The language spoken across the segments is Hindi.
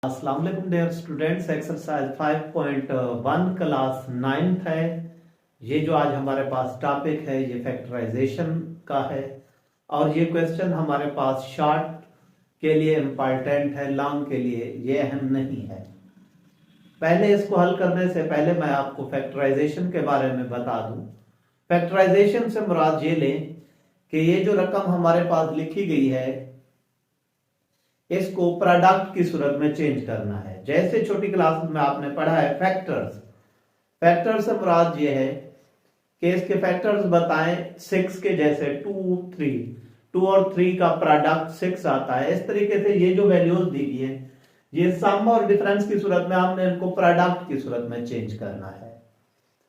अस्सलाम वालेकुम dear students. Exercise 5.1 class 9th है। ये जो आज हमारे पास टॉपिक है ये फैक्टराइजेशन का है और ये क्वेश्चन हमारे पास शॉर्ट के लिए इम्पॉर्टेंट है, लॉन्ग के लिए ये अहम नहीं है। पहले इसको हल करने से पहले मैं आपको फैक्टराइजेशन के बारे में बता दूं। फैक्टराइजेशन से मुराद ये लें कि ये जो रकम हमारे पास लिखी गई है इसको प्रोडक्ट की सूरत में चेंज करना है। जैसे छोटी क्लास में आपने पढ़ा है फैक्टर्स, फैक्टर से मुराद ये है कि इसके फैक्टर्स बताएं 6 के, जैसे 2, 3, 2 और 3 का प्रोडक्ट 6 आता है। इस तरीके से ये जो वैल्यूज दी गई है ये सम और डिफरेंस की सूरत में हमने इनको प्रोडक्ट की सूरत में चेंज करना है।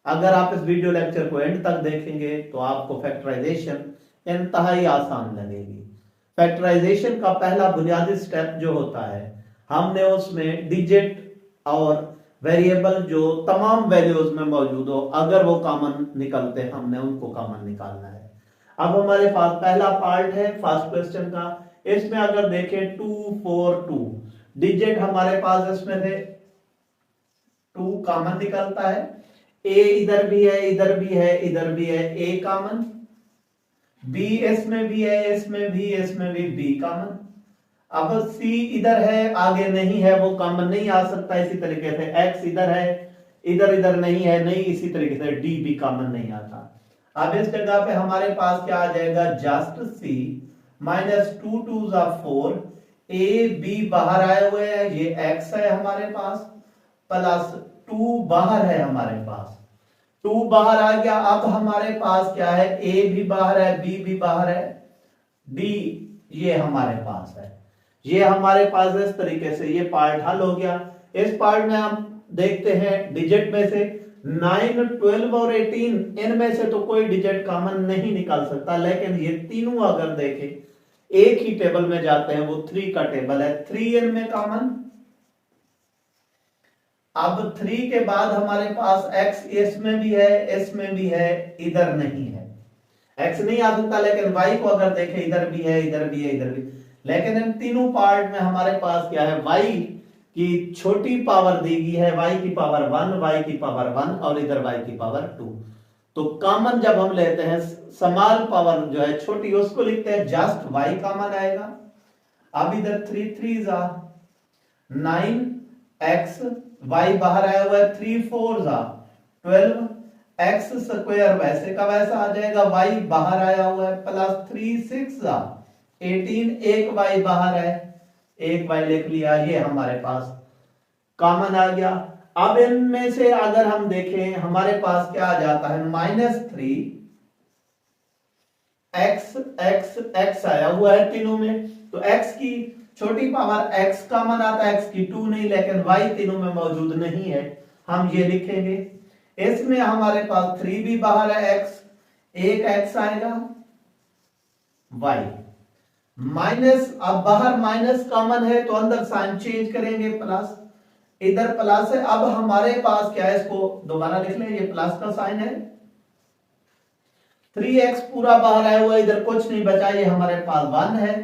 अगर आप इस वीडियो लेक्चर को एंड तक देखेंगे तो आपको फैक्टराइजेशन इंतहाई आसान लगेगी। फैक्टराइजेशन का पहला बुनियादी स्टेप जो होता है, हमने उसमें डिजिट और वेरिएबल जो तमाम वैल्यूज में मौजूद हो अगर वो कॉमन निकलते हैं हमने उनको कॉमन निकालना है। अब हमारे पास पहला पार्ट है फर्स्ट क्वेश्चन का। इसमें अगर देखें 2, 4, 2 डिजिट हमारे पास इसमें से 2 कॉमन निकलता है। ए इधर भी है, इधर भी है, इधर भी है, ए कॉमन। बी इसमें भी है, इसमें भी, इसमें भी बी कॉमन। अब सी इधर है, आगे नहीं है, वो कॉमन नहीं आ सकता। इसी तरीके से एक्स इधर है, इधर इधर नहीं है, नहीं, इसी तरीके से डी भी कॉमन नहीं आता। अब इस जगह पे हमारे पास क्या आ जाएगा, just C minus 2 2 4, A B बाहर आए हुए हैं, ये एक्स है हमारे पास, प्लस 2 बाहर है हमारे पास, 2 बाहर आ गया। अब हमारे पास क्या है, ए भी बाहर है, बी भी बाहर है, डी ये हमारे पास है। ये हमारे पास इस तरीके से ये पार्ट हल हो गया। इस पार्ट में हम देखते हैं डिजिट में से 9, 12 और 18 इनमें से तो कोई डिजिट कॉमन नहीं निकल सकता, लेकिन ये तीनों अगर देखें एक ही टेबल में जाते हैं, वो 3 का टेबल है, 3 इनमें कॉमन। अब 3 के बाद हमारे पास x इसमें भी है, इसमें भी है, इधर नहीं है, x नहीं आ सकता। लेकिन y को अगर देखें इधर भी है, इधर भी है, इधर भी। लेकिन इन तीनों पार्ट में हमारे पास क्या है, y की छोटी पावर दी गई है, y की पावर 1, y की पावर 1 और इधर y की पावर 2। तो कॉमन जब हम लेते हैं स्मॉल पावर जो है छोटी उसको लिखते हैं जस्ट y कॉमन आएगा। अब इधर 3 3 9 x, y बाहर आया हुआ है, 3 4 12 x स्क्वायर वैसे का वैसा आ जाएगा, y बाहर आया हुआ है, प्लस 3 6 18, एक y बाहर है, एक y लिख लिया, ये हमारे पास कॉमन आ गया। अब इनमें से अगर हम देखें हमारे पास क्या आ जाता है, -3 x x x आया हुआ है तीनों में, तो x की छोटी पावर x कॉमन आता है, x की 2 नहीं, लेकिन y तीनों में मौजूद नहीं है, हम ये लिखेंगे। इसमें हमारे पास 3 भी बाहर है, x एक x आएगा, y माइनस, अब बाहर माइनस कॉमन है तो अंदर साइन चेंज करेंगे, प्लस, इधर प्लस है। अब हमारे पास क्या है, इसको दोबारा लिख लें, ये प्लस का साइन है, 3x पूरा बाहर आया हुआ, इधर कुछ नहीं बचा, ये हमारे पास 1 है।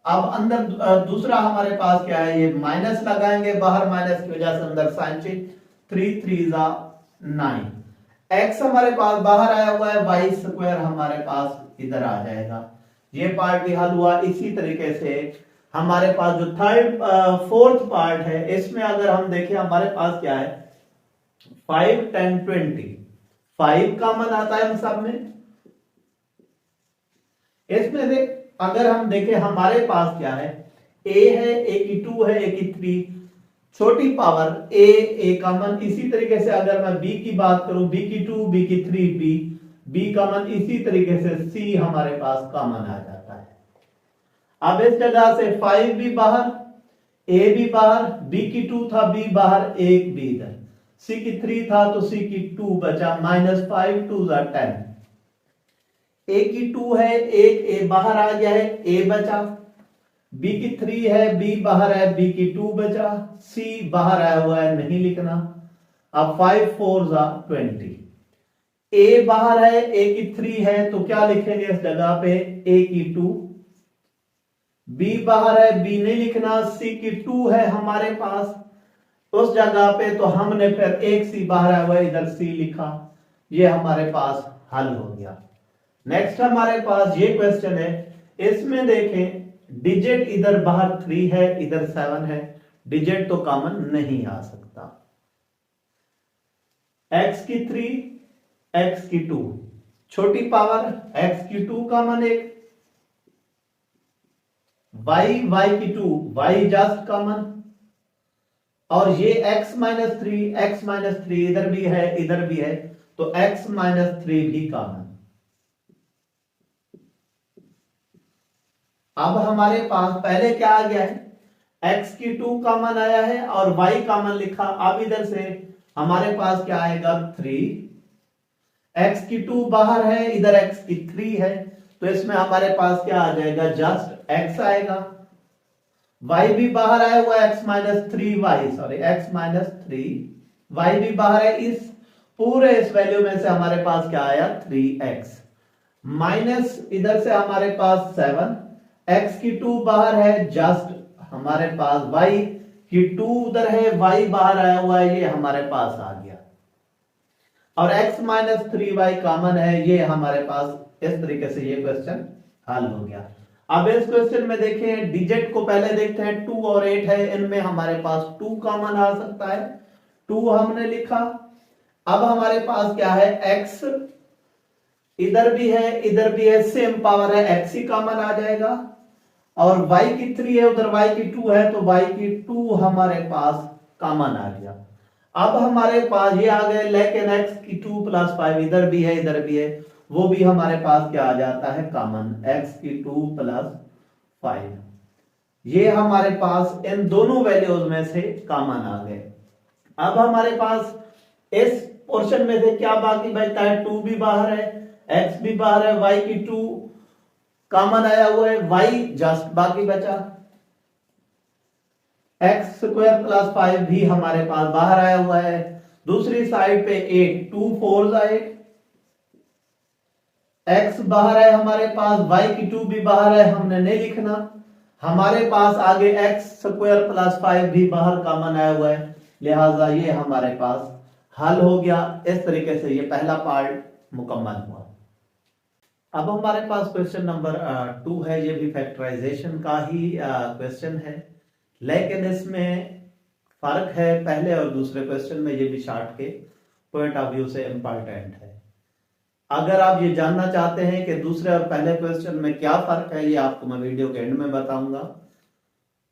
अब अंदर दूसरा हमारे पास क्या है, ये माइनस लगाएंगे, बाहर माइनस की वजह से अंदर साइन चेंज, 3 3 9, x हमारे पास बाहर आया हुआ है, y स्क्वायर हमारे पास इधर आ जाएगा। ये पार्ट भी हल हुआ। इसी तरीके से हमारे पास जो फोर्थ पार्ट है, इसमें अगर हम देखें हमारे पास क्या है, 5 10 20 5 कॉमन आता है इन सब में। इसमें से अगर हम देखें हमारे पास क्या है, a है, a की 2 है, a की 3, छोटी पावर a कॉमन। इसी तरीके से अगर मैं b की बात करूं, b की 2, b की 3, b कॉमन। इसी तरीके से c हमारे पास कॉमन आ जाता है। अब इस जगह से 5 भी बाहर, a भी बाहर, b की 2 था, b बाहर, एक b इधर, c की 3 था तो c की 2 बचा, -5 2 10, a की 2 है, एक a बाहर आ गया है, a बचा, b की 3 है, b बाहर है, b की 2 बचा, c बाहर आया हुआ है, नहीं लिखना। अब 5 4 20, a बाहर है, a की 3 है, तो क्या लिखेंगे इस जगह पे, a की 2, बी बाहर है, बी नहीं लिखना, सी की 2 है हमारे पास उस जगह पे, तो हमने फिर एक सी बाहर है वह इधर सी लिखा, ये हमारे पास हल हो गया। नेक्स्ट हमारे पास ये क्वेश्चन है, इसमें देखें डिजिट इधर बाहर 3 है, इधर 7 है, डिजिट तो कॉमन नहीं आ सकता। x की 3, x की 2, छोटी पावर x की 2 कॉमन एक, y की 2, y जस्ट कॉमन, और ये x माइनस थ्री इधर भी है इधर भी है, तो x माइनस 3 भी कॉमन। अब हमारे पास पहले क्या आ गया है, x की 2 कॉमन आया है और y कॉमन लिखा। अब इधर से हमारे पास क्या आएगा 3, x की 2 बाहर है, इधर x की 3 है, तो इसमें हमारे पास क्या आ जाएगा, जस्ट x आएगा। y भी बाहर आया हुआ x minus 3y, sorry x minus 3y भी बाहर है, इस पूरे इस वैल्यू में से हमारे पास क्या आया 3x, माइनस इधर से हमारे पास 7, x की 2 बाहर है, जस्ट हमारे पास y की 2 उधर है, y बाहर आया हुआ है, ये हमारे पास आ गया, और x माइनस 3y कॉमन है, ये हमारे पास इस तरीके से ये क्वेश्चन हल हो गया। अब इस क्वेश्चन में देखें, डिजिट को पहले देखते हैं, 2 और 8 है, इनमें हमारे पास 2 कॉमन आ सकता है, 2 हमने लिखा। अब हमारे पास क्या है, x इधर भी है, सेम पावर है, x ही कॉमन आ जाएगा, और y की 3 है, उधर y की 2 है, तो y की 2 हमारे पास कॉमन आ गया। अब हमारे पास ये आ गए, लेकिन x की 2 प्लस 5 इधर भी है, वो भी हमारे पास क्या आ जाता है कॉमन, x की 2 प्लस 5, ये हमारे पास इन दोनों वैल्यूज में से कॉमन आ गए। अब हमारे पास इस पोर्शन में से क्या बाकी बचता है, 2 भी बाहर है, x भी बाहर है, y की 2 कॉमन आया हुआ है, y जस्ट बाकी बचा, x स्क्वायर प्लस 5 भी हमारे पास बाहर आया हुआ है, दूसरी साइड पे 8, 2 4 8, x बाहर है हमारे पास, y की 2 भी बाहर है, हमने नहीं लिखना, हमारे पास आगे x स्क्वायर प्लस 5 भी बाहर कॉमन आया हुआ है, लिहाजा ये हमारे पास हल हो गया। इस तरीके से ये पहला पार्ट मुकम्मल हुआ। अब हमारे पास क्वेश्चन नंबर 2 है, ये भी फैक्टराइजेशन का ही क्वेश्चन है, लेकिन इसमें फर्क है पहले और दूसरे क्वेश्चन में, ये भी शार्ट के पॉइंट ऑफ व्यू से इंपॉर्टेंट है। अगर आप ये जानना चाहते हैं कि दूसरे और पहले क्वेश्चन में क्या फर्क है, ये आपको मैं वीडियो के एंड में बताऊंगा,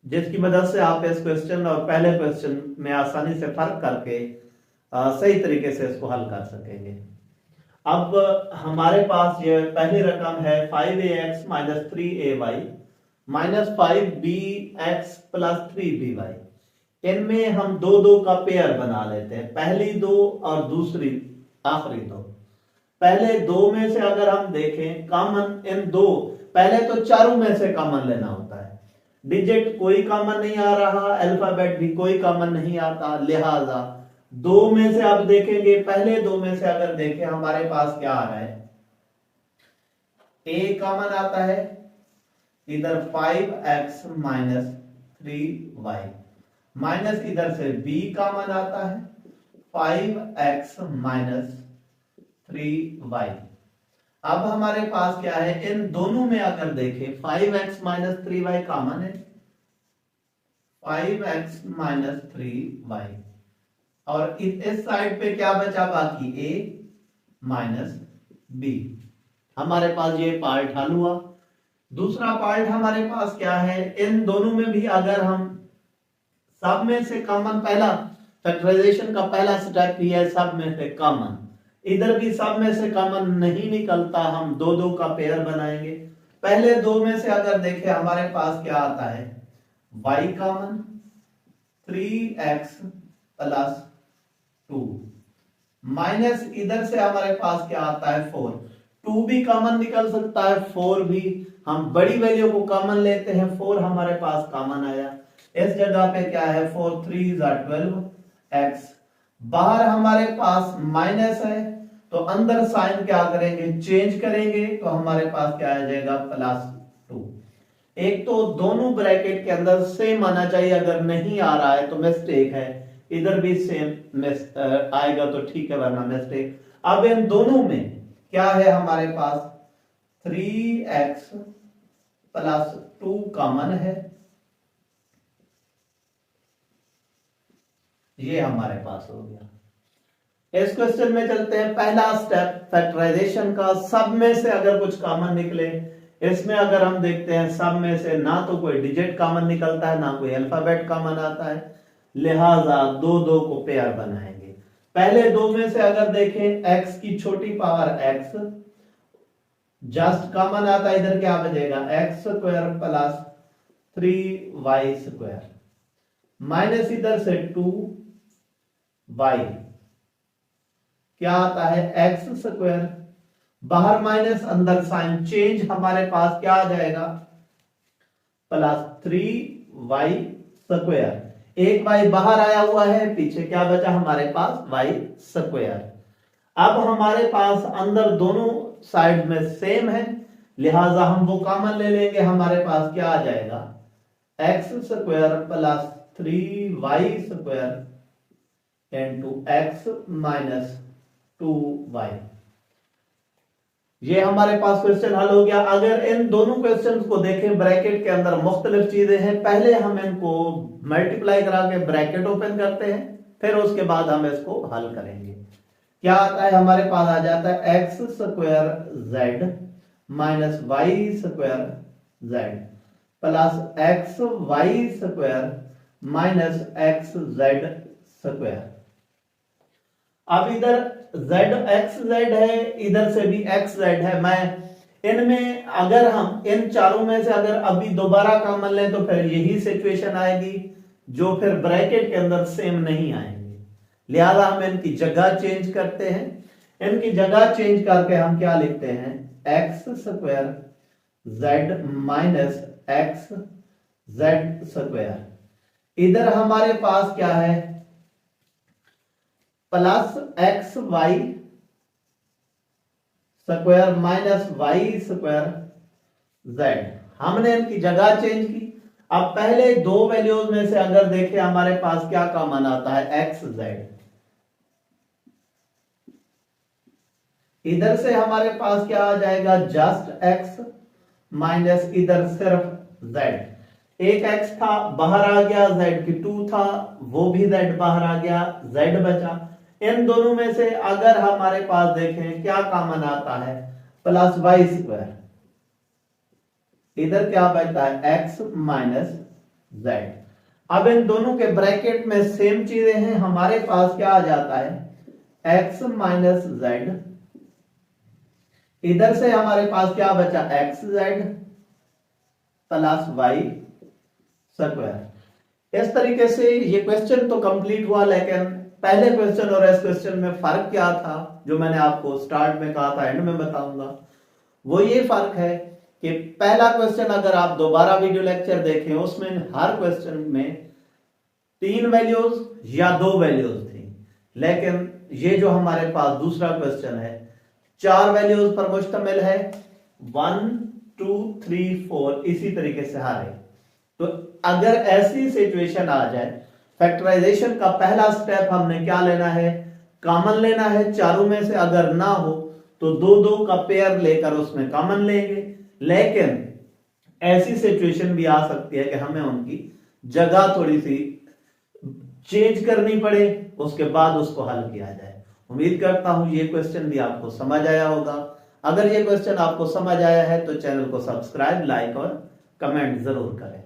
जिसकी मदद से आप इस क्वेश्चन और पहले क्वेश्चन में आसानी से फर्क करके सही तरीके से इसको हल कर सकेंगे। अब हमारे पास ये पहली रकम है 5ax minus 3ay minus 5bx plus 3by। इनमें हम दो दो का पेयर बना लेते हैं, पहली दो और दूसरी आखिरी दो। पहले दो में से अगर हम देखें कॉमन, इन दो पहले तो चारों में से कॉमन लेना होता है, डिजिट कोई कॉमन नहीं आ रहा, अल्फाबेट भी कोई कॉमन नहीं आता, लिहाजा दो में से आप देखेंगे, पहले दो में से अगर देखें हमारे पास क्या आ रहा है, a कॉमन आता है, इधर 5x माइनस 3y, माइनस इधर से b कॉमन आता है 5x माइनस 3y। अब हमारे पास क्या है, इन दोनों में अगर देखें 5x माइनस 3y कॉमन है, 5x माइनस 3y, और इस साइड पे क्या बचा बाकी, a माइनस b। हमारे पास ये पार्ट हल हुआ। दूसरा पार्ट हमारे पास क्या है, इन दोनों में भी अगर हम सब में से कॉमन, पहला फैक्टराइजेशन का पहला स्टेप ही है सब में से कॉमन, इधर भी सब में से कॉमन नहीं निकलता, हम दो दो का पेयर बनाएंगे। पहले दो में से अगर देखें हमारे पास क्या आता है, y common 3x plus 2 minus इधर से हमारे पास क्या आता है 4, 2 भी कॉमन निकल सकता है, 4 भी, हम बड़ी वैल्यू को कॉमन लेते हैं, 4 हमारे पास कॉमन आया, इस जगह पे क्या है 4 3 12x, बाहर हमारे पास माइनस है, तो अंदर साइन क्या करेंगे, चेंज करेंगे, तो हमारे पास क्या आ जाएगा प्लस 2। एक तो दोनों ब्रैकेट के अंदर सेम आना चाहिए, अगर नहीं आ रहा है तो मिस्टेक है, इधर भी सेम आएगा तो ठीक है, वरना मिस्टेक। अब इन दोनों में क्या है हमारे पास, 3x प्लस 2 कॉमन है, ये हमारे पास हो गया। इस क्वेश्चन में चलते हैं, पहला स्टेप फैक्टराइजेशन का, सब में से अगर कुछ कॉमन निकले, इसमें अगर हम देखते हैं सब में से ना तो कोई डिजिट कॉमन निकलता है ना कोई अल्फाबेट कॉमन आता है, लिहाजा दो दो को पेयर बनाएंगे। पहले दो में से अगर देखें, x की छोटी पावर x जस्ट कॉमन आता है, इधर क्या बचेगा, x square plus 3y square minus इधर से 2y, क्या आता है x स्क्वायर, बाहर माइनस अंदर साइन चेंज, हमारे पास क्या आ जाएगा, प्लस 3y स्क्वायर, एक y बाहर आया हुआ है, पीछे क्या बचा हमारे पास, y स्क्वायर। अब हमारे पास अंदर दोनों साइड में सेम है, लिहाजा हम वो कॉमन ले लेंगे, हमारे पास क्या आ जाएगा, x square plus 3y square into x minus 2y। ये हमारे पास क्वेश्चन हल हो गया। अगर इन दोनों क्वेश्चंस को देखें, ब्रैकेट के अंदर मुख्तलिफ चीजें हैं, पहले हम इनको मल्टीप्लाई करा के ब्रैकेट ओपन करते हैं, फिर उसके बाद हम इसको हल करेंगे। क्या आता है हमारे पास, आ जाता है x square z minus y square z plus x y square minus x z square. अब इधर z एक्स जेड है, इधर से भी एक्स जेड है। मैं इनमें अगर हम इन चारों में से अगर अभी दोबारा कॉमन लें तो फिर यही सिचुएशन आएगी, जो फिर ब्रैकेट के अंदर सेम नहीं आएंगे, लिहाजा हम इनकी जगह चेंज करते हैं। इनकी जगह चेंज करके हम क्या लिखते हैं, x square z minus x z square. इधर हमारे पास क्या है, plus x y square minus y square z. हमने इनकी जगह चेंज की। अब पहले दो वैल्यूज में से अगर देखें, हमारे पास क्या कॉमन आता है, एक्स जेड। इधर से हमारे पास क्या आ जाएगा, जस्ट एक्स माइनस इधर सिर्फ जेड। एक एक्स था बाहर आ गया, जेड की 2 था वो भी जेड बाहर आ गया, जेड बचा। इन दोनों में से अगर हमारे पास देखें क्या कॉमन आता है, प्लस वाई स्क्वायर। इधर क्या बचता है, एक्स माइनस जेड। अब इन दोनों के ब्रैकेट में सेम चीजें हैं, हमारे पास क्या आ जाता है, एक्स माइनस जेड। इधर से हमारे पास क्या बचा, x z plus y square. इस तरीके से ये क्वेश्चन तो कंप्लीट हुआ, लेकिन पहले क्वेश्चन और इस क्वेश्चन में फर्क क्या था, जो मैंने आपको स्टार्ट में कहा था, एंड में बताऊंगा। वो ये फर्क है कि पहला क्वेश्चन अगर आप दोबारा वीडियो लेक्चर देखें, उसमें हर क्वेश्चन में 3 वैल्यूज या 2 वैल्यूज थी, लेकिन ये जो हमारे पास दूसरा क्वेश्चन है 4 वैल्यूज पर मुश्तमिल है, 1 2 3 4 इसी तरीके से हर है। तो अगर ऐसी सिचुएशन आ जाए, फैक्टराइजेशन का पहला स्टेप हमने क्या लेना है, कॉमन लेना है। चारों में से अगर ना हो तो 2-2 का पेयर लेकर उसमें कॉमन लेंगे, लेकिन ऐसी सिचुएशन भी आ सकती है कि हमें उनकी जगह थोड़ी सी चेंज करनी पड़े, उसके बाद उसको हल किया जाए। उम्मीद करता हूं ये क्वेश्चन भी आपको समझ आया होगा। अगर ये क्वेश्चन आपको समझ आया है तो चैनल को सब्सक्राइब, लाइक और कमेंट जरूर करें।